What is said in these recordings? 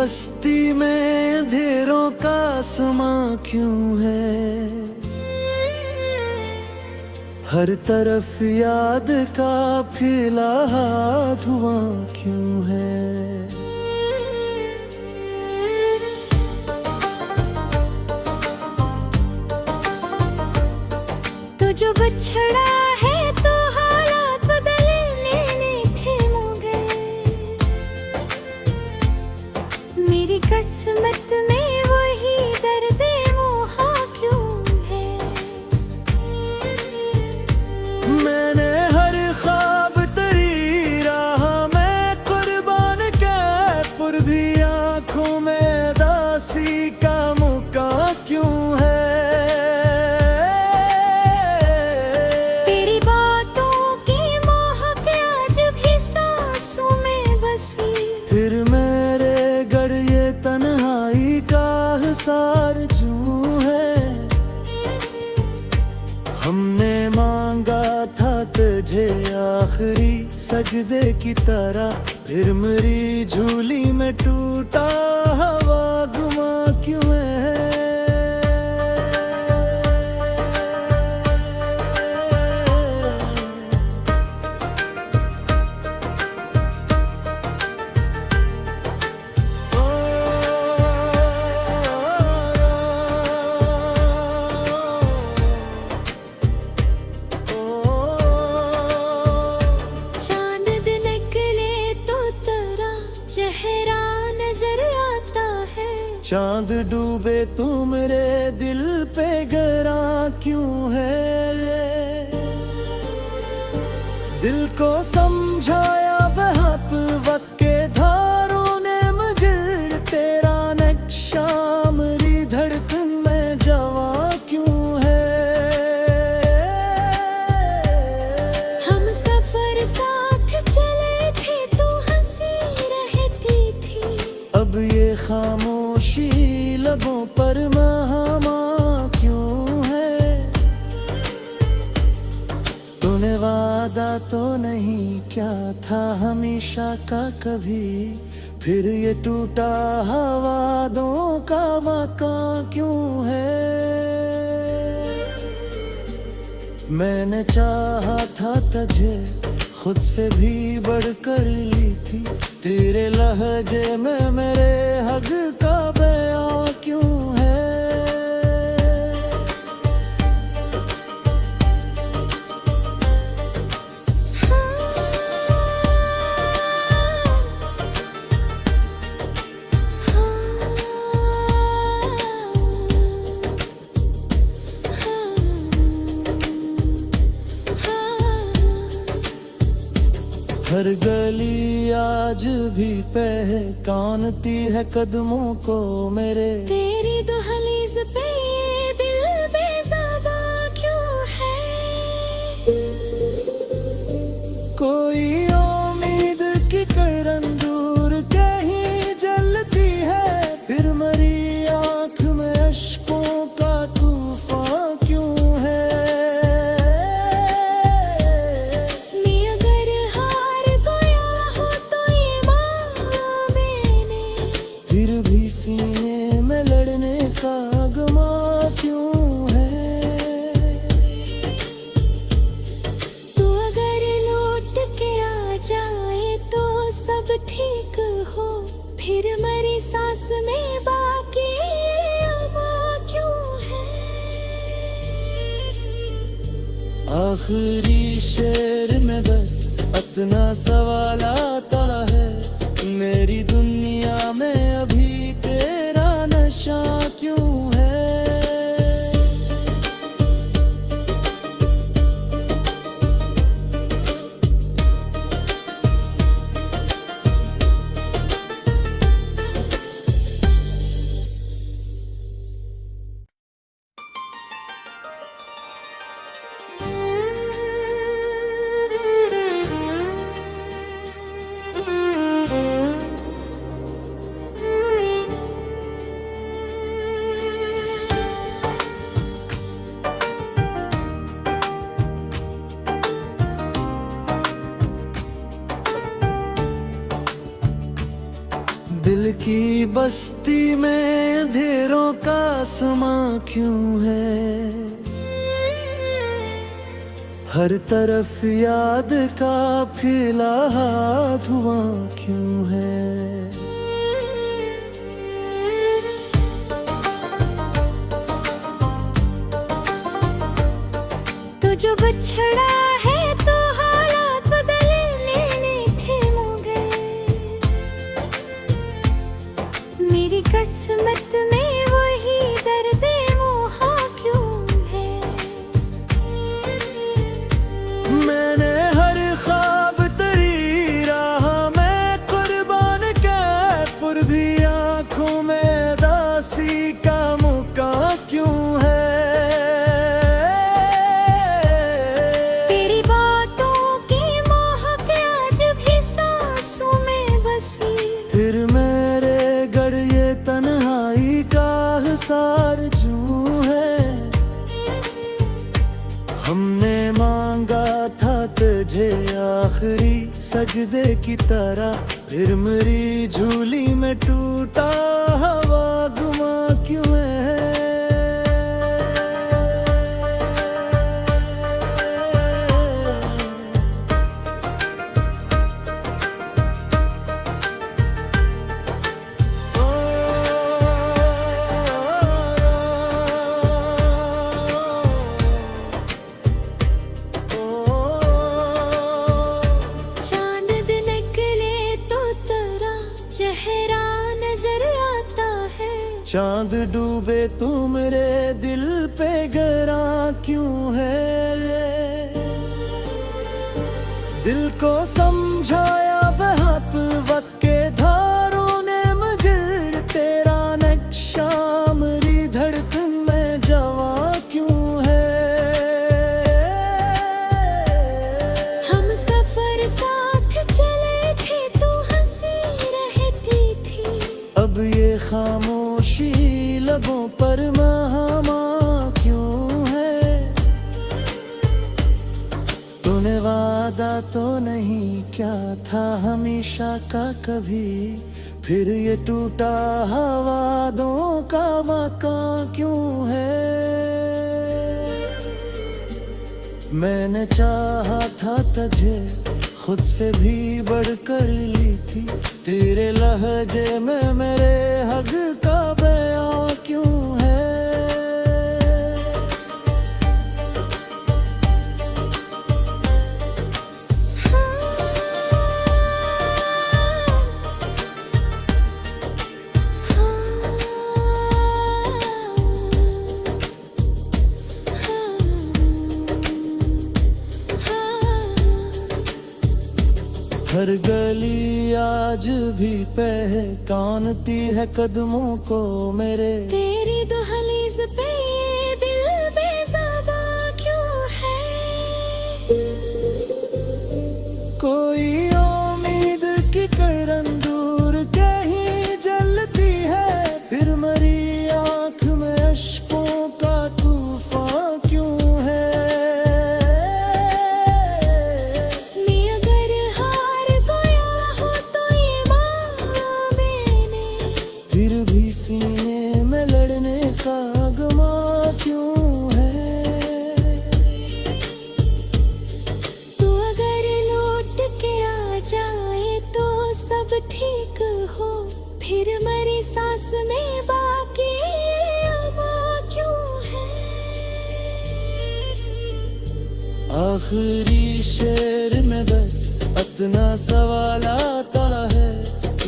बस्ती में अंधेरों का आसमां क्यों है? हर तरफ याद का फैला धुआं क्यों है? तो जो बिछड़ा है तो हालात बदलने थे मुझे। मेरी किस्मत में वही दर्द मोहा क्यों है? मैंने हर ख्वाब तेरी राह में कुर्बान कैपुर भी आंखों में दासी का मुका क्यों है? सार क्यों है? हमने मांगा था तुझे आखिरी सजदे की तरह, फिर मेरी झूली में टूटा हवा गुमा क्यों है? चेहरा नजर आता है, चांद डूबे तू मेरे दिल पे गरा क्यों है? दिल को समझाया बहुत वक्त के धारों ने, मगर तेरा नक्शा मेरी धड़कन में जवा क्यों है? हम सफर साथ चले थे तो हंसी रहती थी, अब ये खामोशी लबों पर महामा क्यों है? तूने वादा तो नहीं क्या था हमेशा का कभी, फिर ये टूटा वादों का मकान क्यों है? मैंने चाहा था तुझे खुद से भी बढ़कर ली थी, तेरे लहजे में मेरे हक का बयां क्यों है? हर गली आज भी पहचानती है कदमों को मेरे, तेरी दहलीज पे ये दिल बेज़बां क्यों है? कोई उम्मीद की किरण दूर कहीं जलती है, फिर मेरी आंख में अश्कों का तूफान क्यों है? फिर भी सीने में लड़ने का गमा क्यों है? तू अगर लौट के आ जाए तो सब ठीक हो, फिर मेरी सांस में बाकी अमा क्यों है? आखिरी शेर में बस इतना सवाल आता है, मेरी दुनिया में अभी तेरा नशा क्यों है? बस्ती में अंधेरों का आसमां क्यों है, हर तरफ याद का फैला धुआं क्यों है। तो जो बिछड़ा है तो हालात बदलने थे मगर मेरी किस्मत में वही दर्द मोहा क्यों है। मैंने हर ख्वाब तेरी राह में कुर्बान के पर भी आंखों में दासी का मुका क्यों है। फिर मेरे गढ़ ये तन्हाई का हिसार क्यों है। हमने मांगा था तुझे आखिरी सजदे की तरह, फिर मेरी झूली में टूटा हवा गुमा क्यों है। चेहरा नजर आता है, चांद डूबे तू मेरे दिल पे गरा क्यों है। दिल को समझाया बहुत वक्त के धारों ने मगर तेरा नक्शा मेरी धड़कन में जवा क्यों है। हम सफर साथ चले थे तो हंसी रहती थी, अब ये खामोशी लबों पर महामा क्यों है। तूने वादा तो नहीं क्या था हमेशा का कभी, फिर ये टूटा वादों का मकान क्यों है। मैंने चाहा था तुझे खुद से भी बढ़कर ली थी, तेरे लहजे में मेरे हक का बयां क्यों है। हर गली आज भी पहचानती है कदमों को मेरे, तेरी दहलीज पे ये दिल बेज़बां क्यों है। कोई उम्मीद की किरण दूर कहीं जलती है, फिर मेरी आंख में अश्कों का तूफान क्यों है। फिर भी सीने में लड़ने का गमा क्यों है। तू अगर लौट के आ जाए तो सब ठीक हो, फिर मेरी सांस में बाकी अमा क्यों है। आखिरी शेर में बस इतना सवाल आता है,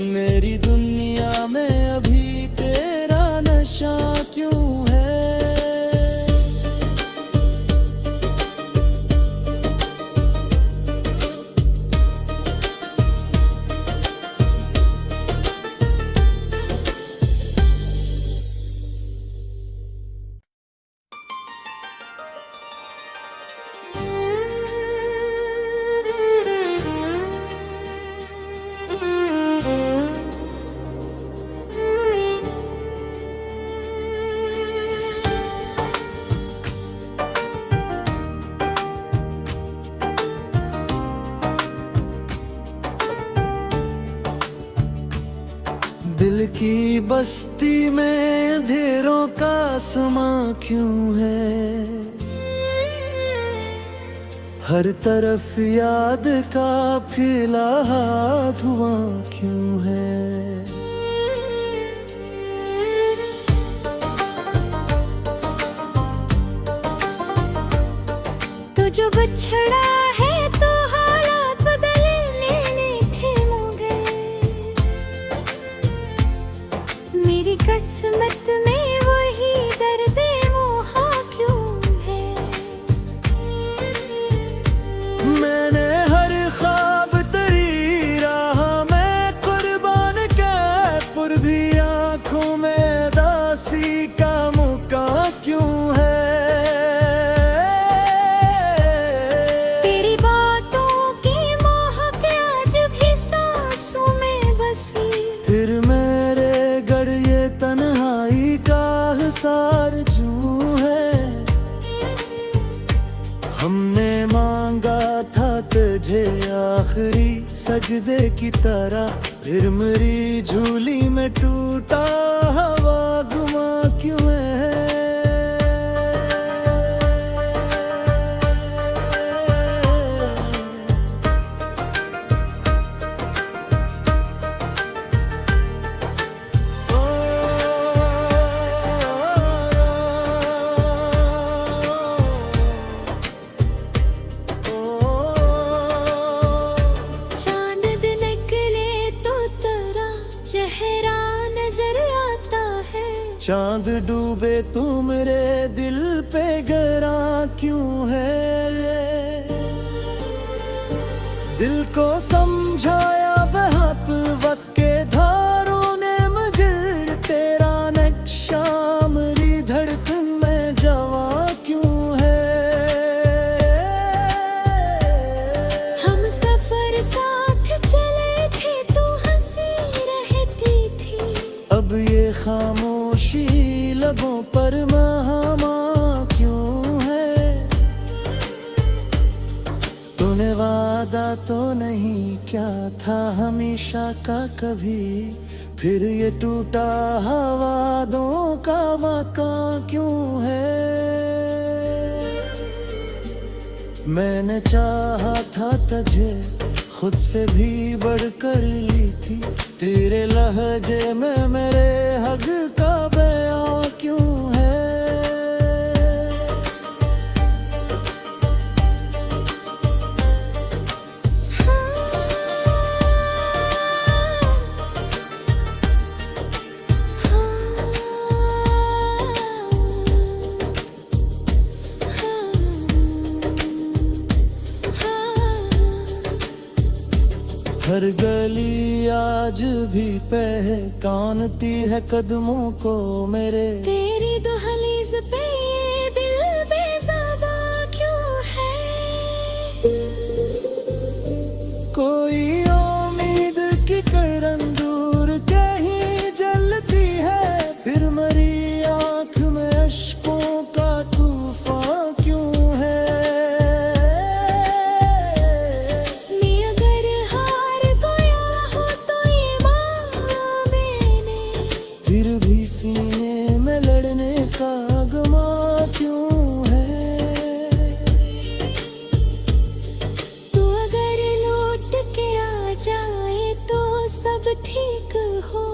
मेरी दुनिया में अभी तेरा नशा क्यों है। की बस्ती में अंधेरों का समा क्यों है? हर तरफ याद का फैला धुआं क्यों है? तो जो बिछड़ा है तो हालात बदलने ने थे गए। मेरी किस्मत में वही दर्द मोहा क्यों है? मैंने हर ख्वाब तेरी राह में कुर्बान कैपुर भी आंखों में दासी का मुका क्यों है? फिर मेरे गढ़ ये तन्हाई का हिसार क्यों है? हमने मांगा था तुझे आखिरी सजदे की तरह, फिर मेरी झूली में टूटा हवा गुमा क्यों है? चेहरा नजर आता है। चांद डूबे तू मेरे दिल पे गहरा क्यों है? दिल को समझाया बहत वक्त के धारों ने, मगर तेरा नक्शा मेरी धड़कन में जवा क्यों है? हम सफर साथ चले थे तो हंसी रहती थी, अब ये खामोशी लबों पर महामा क्यों है? तूने वादा तो नहीं क्या था हमेशा का कभी, फिर ये टूटा वादों का मकान क्यों है? मैंने चाहा था तुझे खुद से भी बढ़कर ली थी, तेरे लहजे में मेरे हक का बयां क्यों है? हर गली आज भी पहचानती है कदमों को मेरे, तेरी दहलीज पे ये दिल बेज़बां क्यों है? कोई उम्मीद की किरण दूर कहीं जलती है, फिर मेरी आंख में अश्कों का तूफान क्यों है? फिर भी सीने में लड़ने का गमा क्यों है? तू अगर लौट के आ जाए तो सब ठीक हो,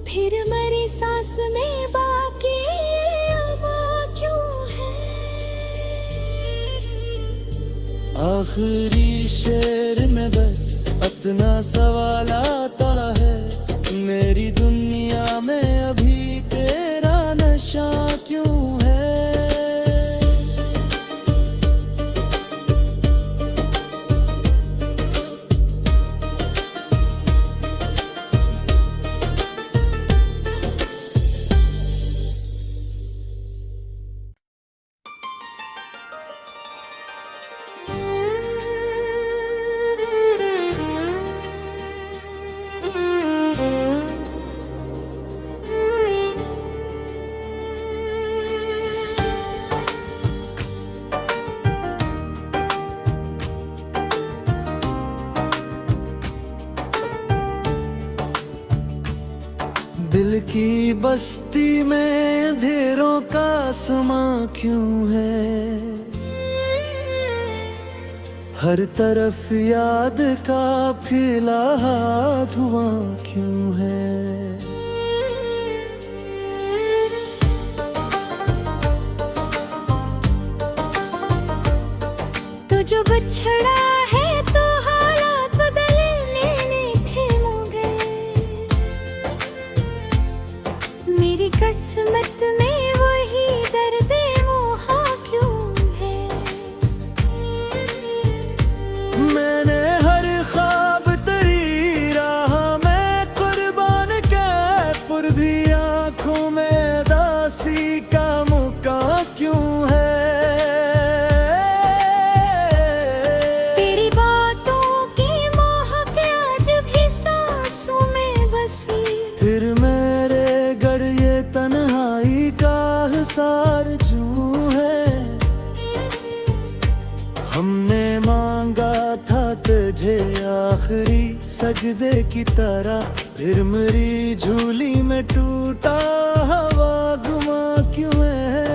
फिर मेरी सांस में बाकी अमा क्यों है? आखिरी शेर में बस अपना सवाल आता है, मेरी दुनिया में अभी तेरा नशा क्यों है? की बस्ती में अंधेरों का आसमां क्यों है? हर तरफ याद का फैला धुआं क्यों है? तो जो बछड़ा है तो हालात बदलने थे मुझे, मेरी किस्मत में वही दर्द मोहा क्यों है? मैंने हर ख्वाब तेरी राह में कुर्बान कैपुर भी आंखों में दासी का मुका क्यों है? तेरी बातों की महक आज भी सांसों में बसी, फिर मेरे गढ़ ये तन्हाई का हिसार क्यों है? हमने मांगा था तुझे आखिरी सजदे की तरह, फिर मेरी झूली में टूटा हवा गुमा क्यों है?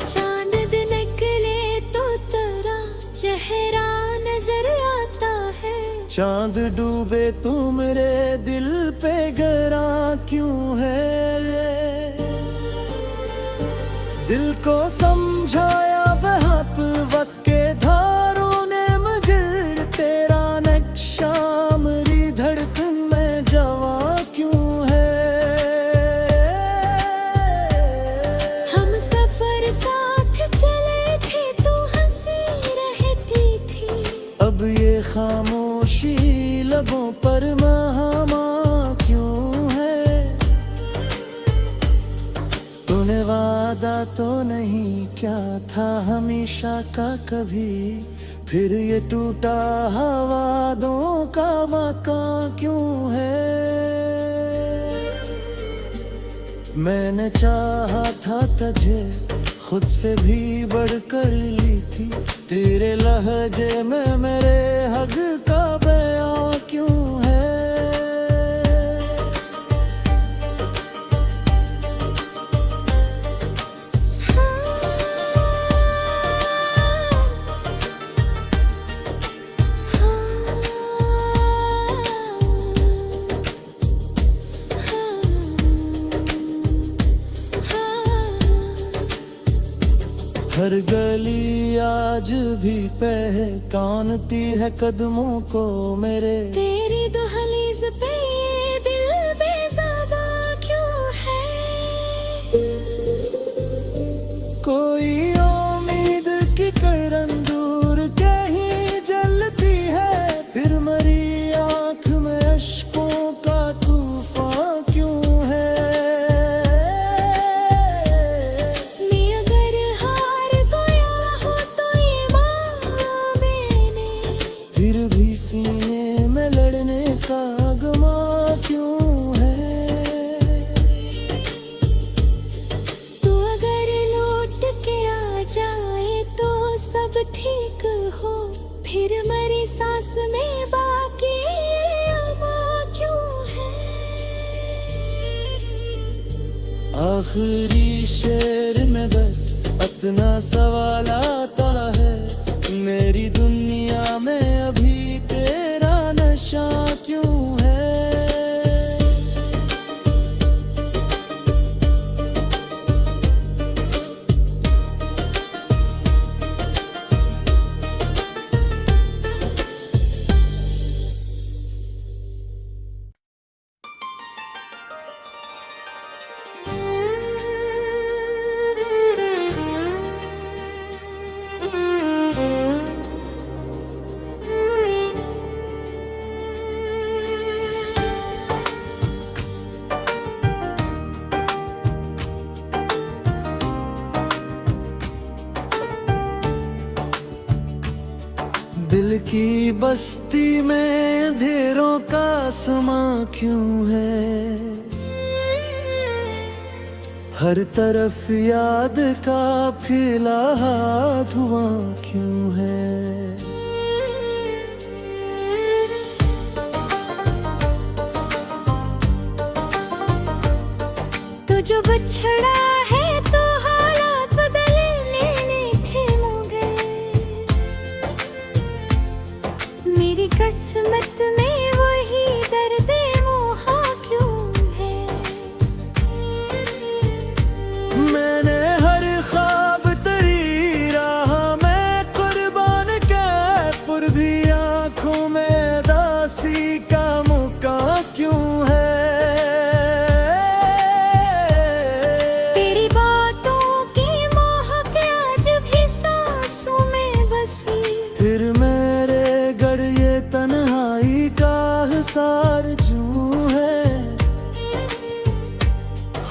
चांद निकले तो तेरा चेहरा नजर आता है, चांद डूबे तू मेरे दिल पे गरा क्यों है? दिल को समझाया बहुत वक्त के धारों ने, मगर तेरा नक्शा मेरी धड़कन में जवा क्यों है? हम सफर साथ चले थे तो हंसी रहती थी, अब ये खामोशी लबों पर महामा क्यों है? तूने वादा तो नहीं क्या था हमेशा का कभी, फिर ये टूटा वादों का मकान क्यों है? मैंने चाहा था तुझे खुद से भी बढ़कर ली थी, तेरे लहजे में मेरे हक का बयां क्यों है? हर गली आज भी पहचानती है कदमों को मेरे, तेरी दहलीज पे ये दिल बेज़बां क्यों है? कोई उम्मीद की किरण दूर कहीं जलती है, फिर मेरी आंख में अश्कों का तूफान क्यों है? मैं अगर हार गया हो तो ये मैंने, फिर भी सीने में लड़ने का गमा क्यों है? तू अगर लौट के आ जाए तो सब ठीक हो, फिर मेरी सांस में बाकी ये अमा क्यों है? आखिरी शेर में बस अपना सवाल आता है, मेरी दुनिया में अभी तेरा नशा क्यों है? बस्ती में अंधेरों का आसमां क्यों है, हर तरफ याद का फैला धुआं क्यों है। तो जो बिछड़ा है तो हालात बदलने थे मगर मेरी किस्मत में वही दर्द मोहा क्यों है। मैंने हर ख्वाब तेरी राह में कुर्बान कैपुर भी आंखों में दासी का मुका क्यों है। सारजू है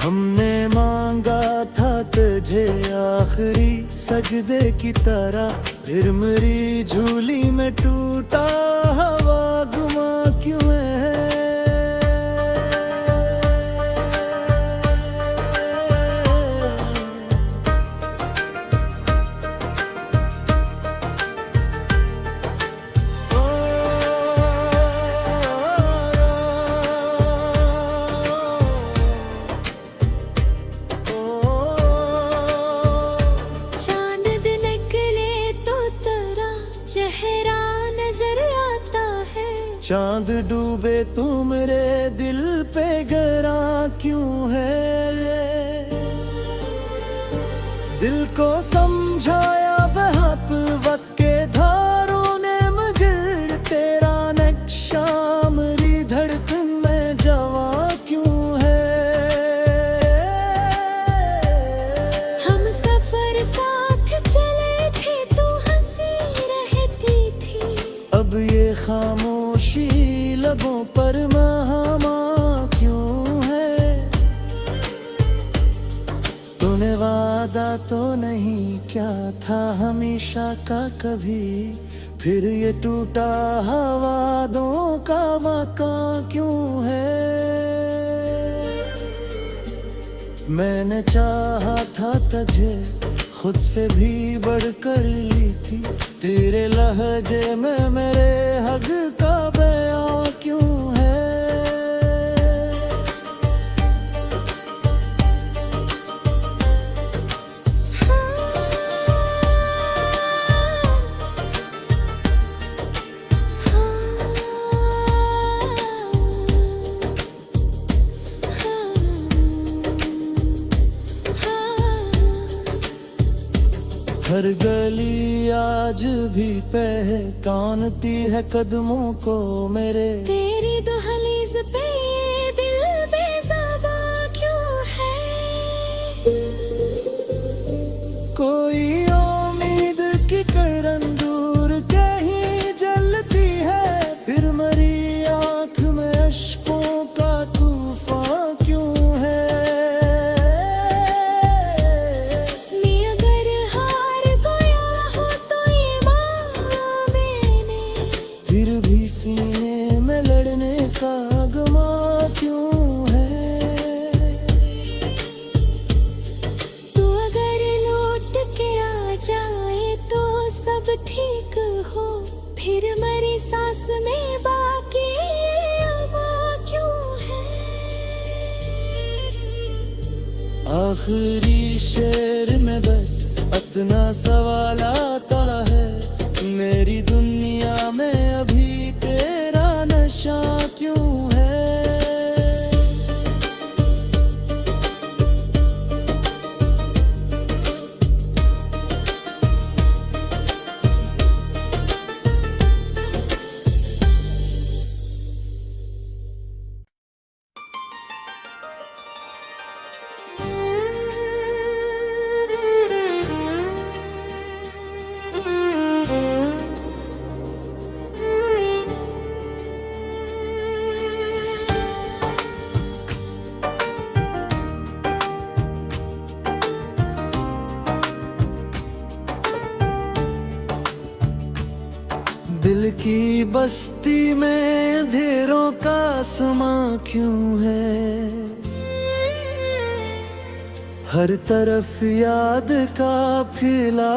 हमने मांगा था तुझे आखिरी सजदे की तरह, फिर मेरी झूली में टूटा हवा गुमा क्यों है। चेहरा नजर आता है, चांद डूबे तू मेरे दिल पे गरा क्यों है। दिल को समझाया बहुत वक्त के धारों ने मगर तेरा नक्शा मेरी धड़कन में जवा क्यों है। हम सफर साथ चले थे तो हंसी रहती थी, अब ये खामोशी लबों पर महामा क्यों है। तूने वादा तो नहीं क्या था हमेशा का कभी, फिर ये टूटा वादों का मकान क्यों है। मैंने चाहा था तुझे खुद से भी बढ़कर ली थी, तेरे लहजे में मेरे हक का बयां क्यों है। हर गली आज भी पहचानती है कदमों को मेरे, तेरी दहलीज पे ये दिल बेज़बां क्यों है। कोई उम्मीद की किरण दूर कहीं जलती है, फिर मेरी आंख में अश्कों का तूफान क्यों है। फिर भी सीने में लड़ने का गमा क्यों है। तू अगर लौट के आ जाए तो सब ठीक हो, फिर मेरी सांस में बाकी अमा क्यों है। आखिरी शेर में बस इतना सवाल आता है, मेरी दुनिया में अभी तेरा नशा क्यों है। बस्ती में अंधेरों का आसमां क्यों है, हर तरफ याद का फैला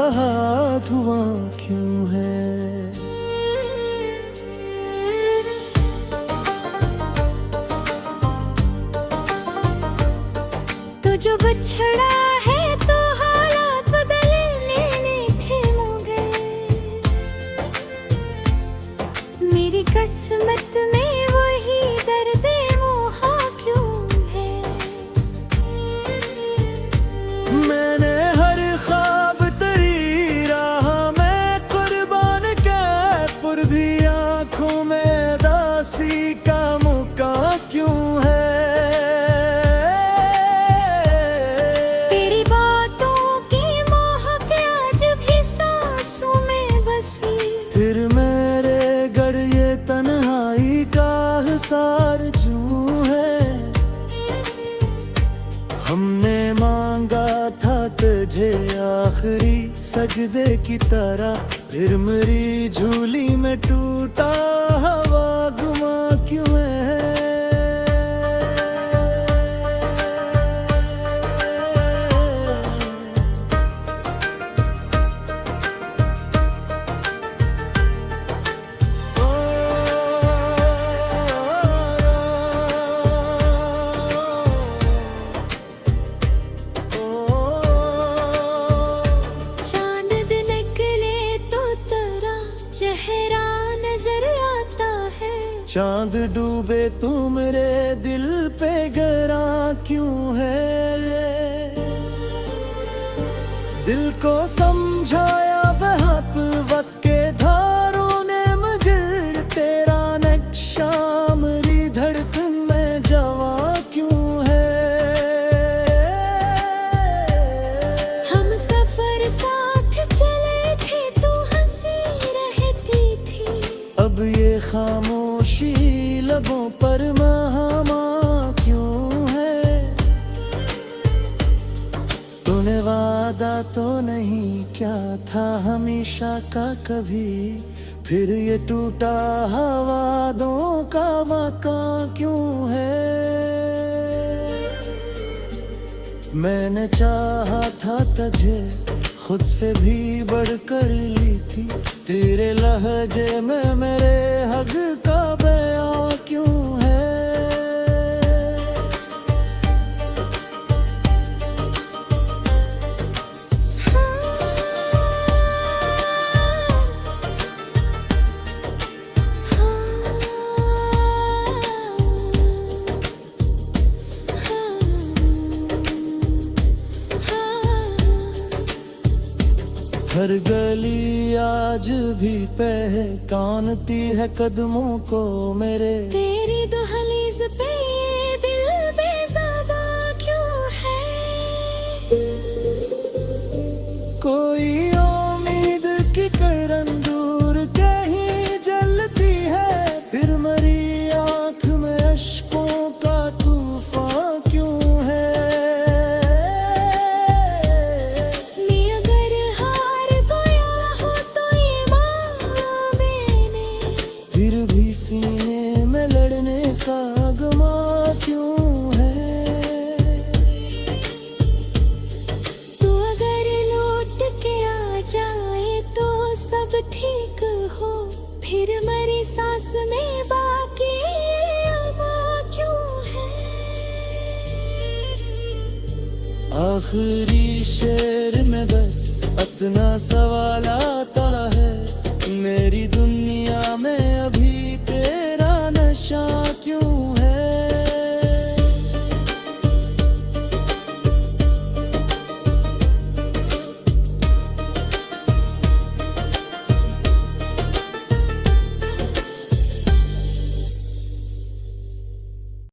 धुआं क्यों है। तो जो बिछड़ा है तो हालात बदलने थे मगर मेरी किस्मत में वही दर्द मोहा क्यों है। मैंने हर ख्वाब तेरी राह में कुर्बान के पर भी आंखों में दासी का मुका क्यों है। फिर मेरे गढ़ ये तन्हाई का हिसार क्यों है। हमने मांगा था तुझे आखिरी सजदे की तरह, फिर मेरी झूली में टूटा हवा गुमा क्यों है। चेहरा नजर आता है, चांद डूबे तू मेरे दिल पे गरा क्यों है। दिल को समझाया बहत वक्त के धारों ने मगर तेरा नक्शा मेरी धड़कन में जवा क्यों है। हम सफर साथ चले थे तो हंसी रहती थी, अब ये खामोशी लबों पर महामा क्यों है। तूने वादा तो नहीं क्या था हमेशा का कभी, फिर ये टूटा वादों का मकान क्यों है। मैंने चाहा था तुझे खुद से भी बढ़कर ली थी, तेरे लहजे में मेरे हक का बयां क्यों है। हर गली आज भी पहचानती है कदमों को मेरे, तेरी दहलीज पे ये दिल बेज़बां क्यों है। कोई उम्मीद की किरण दूर कहीं जलती है, फिर मेरी आंख में अश्कों का तूफान क्यों है। फिर भी सीने में लड़ने का गमा क्यों है। तू अगर लौट के आ जाए तो सब ठीक हो, फिर मेरी सांस में बाकी अमा क्यों है। आखिरी शेर में बस इतना सवाल आता